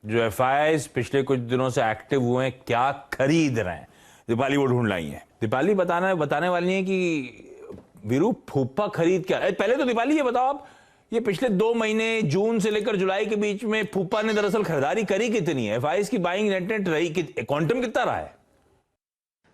जो एफआईआईज पिछले कुछ दिनों से एक्टिव हुए हैं, क्या खरीद रहे हैं? दीपाली वो ढूंढ लाई है। दीपाली बताने वाली है कि वीरू फूफा खरीद क्या। पहले तो दीपाली ये बताओ आप, ये पिछले 2 महीने जून से लेकर जुलाई के बीच में फूफा ने दरअसल खरीदारी करी कितनी है? एफआईआईज की बाइंग नेट रही, क्वांटम कितना रहा है?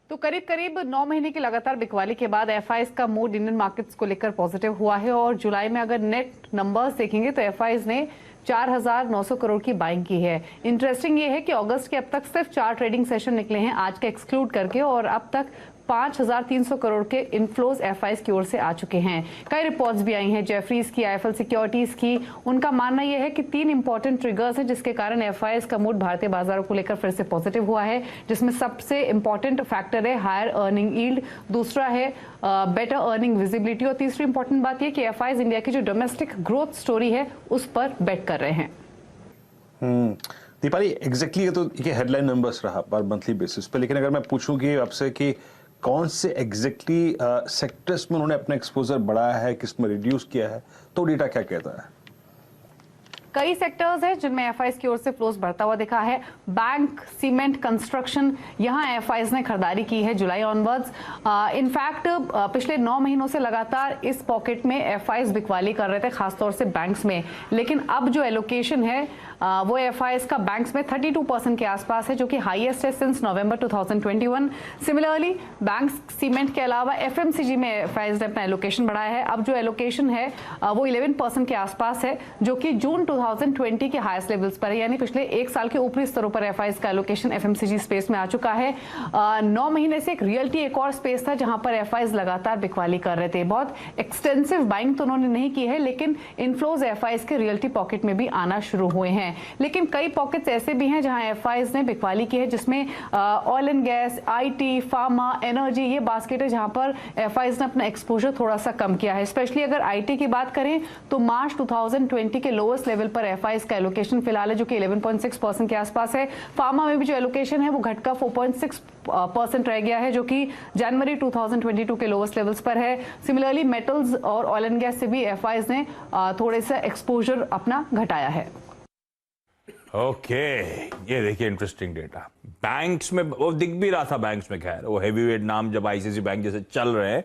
तो करीब 9 महीने की लगातार बिकवाली के बाद एफआईआईज का मूड इंडियन मार्केट्स को लेकर पॉजिटिव हुआ है और जुलाई में अगर नेट नंबर्स देखेंगे तो एफआईआईज ने 4,900 करोड़ की बाइंग की है। इंटरेस्टिंग ये है कि अगस्त के अब तक सिर्फ 4 ट्रेडिंग सेशन निकले हैं, आज का एक्सक्लूड करके, और अब तक 5,300 करोड़ के इनफ्लोज एफआईआईज की ओर से आ चुके हैं। कई रिपोर्ट्स भी आई हैं, जेफरीज की, आईएफएल सिक्योरिटीज की। उनका मानना यह है कि 3 इंपॉर्टेंट ट्रिगर्स हैं जिसके कारण एफआईआईज का मूड भारतीय बाजारों को लेकर फिर से पॉजिटिव हुआ है, जिसमें सबसे इंपॉर्टेंट फैक्टर है हायर अर्निंग यील्ड, दूसरा है बेटर अर्निंग विजिबिलिटी, और तीसरी इंपॉर्टेंट बात यह कि एफआईआईज इंडिया की जो डोमेस्टिक ग्रोथ स्टोरी है उस पर बेट कर रहे हैं। दीपाली, एग्जैक्टली तो ये हेडलाइन नंबर्स रहा पर मंथली बेसिस पे, लेकिन अगर मैं पूछूं कि आपसे कि कौन से एग्जैक्टली सेक्टर्स में उन्होंने अपना एक्सपोजर बढ़ाया है, किस में रिड्यूस किया है, तो डेटा क्या कहता है? कई सेक्टर्स हैं जिनमें एफआईआईज की ओर से फ्लोस बढ़ता हुआ दिखा है। बैंक, सीमेंट, कंस्ट्रक्शन, यहां एफआईआईज ने खरीदारी की है जुलाई ऑनवर्ड्स। इनफैक्ट पिछले 9 महीनों से लगातार इस पॉकेट में एफआईआईज बिकवाली कर रहे थे, खासतौर से बैंक्स में, लेकिन अब जो एलोकेशन है वो एफआईआईज का बैंक्स में 32% के आसपास है, जो कि हाईएस्ट है सिंस नवंबर 2021। सिमिलरली बैंक्स, सीमेंट के अलावा एफएमसीजी में एफआईआईज ने अपना एलोकेशन बढ़ाया है। अब जो एलोकेशन है वो 11% के आसपास है, जो कि जून 2020 के हाईएस्ट लेवल्स पर है, यानी पिछले 1 साल के ऊपरी स्तरों पर एफआईआईज का एलोकेशन एफएमसीजी स्पेस में आ चुका है। 9 महीने से एक रियल्टी एक और स्पेस था जहां पर एफआईआईज लगातार बिकवाली कर रहे थे। बहुत एक्सटेंसिव बाइंग तो उन्होंने नहीं की है, लेकिन इनफ्लोज एफआईआईज के रियल्टी पॉकेट में भी आना शुरू हुए हैं। लेकिन कई पॉकेट्स ऐसे भी हैं जहां एफआईआईज ने बिकवाली की है, जिसमें oil and gas, IT, pharma, energy, ये बास्केट है जहां पर एफआईआईज ने अपना एक्सपोजर थोड़ा सा कम किया है। स्पेशली अगर आईटी की बात करें तो मार्च 2020 के लोएस्ट लेवल पर एफआईआईज का एलोकेशन फिलहाल है, जो कि 11.6% के आसपास है। फार्मा में भी जो एलोकेशन है वो घटकर 4.6% रह गया है, जो कि जनवरी 2022 के लोएस्ट लेवल्स पर है। सिमिलरली मेटल्स और ऑयल एंड गैस से भी एफआईआईज ने थोड़े सा एक्सपोजर अपना घटाया है। ओके, ये देखिए इंटरेस्टिंग डेटा। बैंक्स में वो दिख भी रहा था, बैंक्स में खैर वो हेवीवेट नाम जब आईसीआईसीआई बैंक जैसे चल रहे हैं,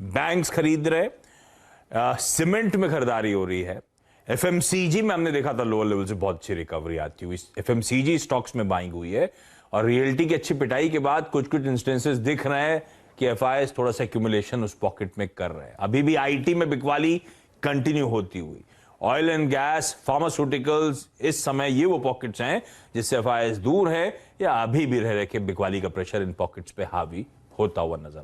बैंक्स खरीद रहे, सीमेंट में खरीदारी हो रही है। एफएमसीजी में हमने देखा था लोअर लेवल से बहुत अच्छी रिकवरी आती हुई, एफएमसीजी स्टॉक्स में बाइंग हुई है, और रियल्टी की अच्छी पिटाई के बाद कुछ इंस्टेंसेस दिख रहे हैं कि एफआईआईज थोड़ा सा एक्यूमुलेशन उस पॉकेट में कर रहे हैं। अभी भी आईटी में बिकवाली कंटिन्यू होती हुई, ऑयल एंड गैस, फार्मास्यूटिकल्स, इस समय ये वो पॉकेट्स हैं जिससे एफआईआईज दूर है या अभी भी रह के बिकवाली का प्रेशर इन पॉकेट्स पे हावी होता हुआ नजर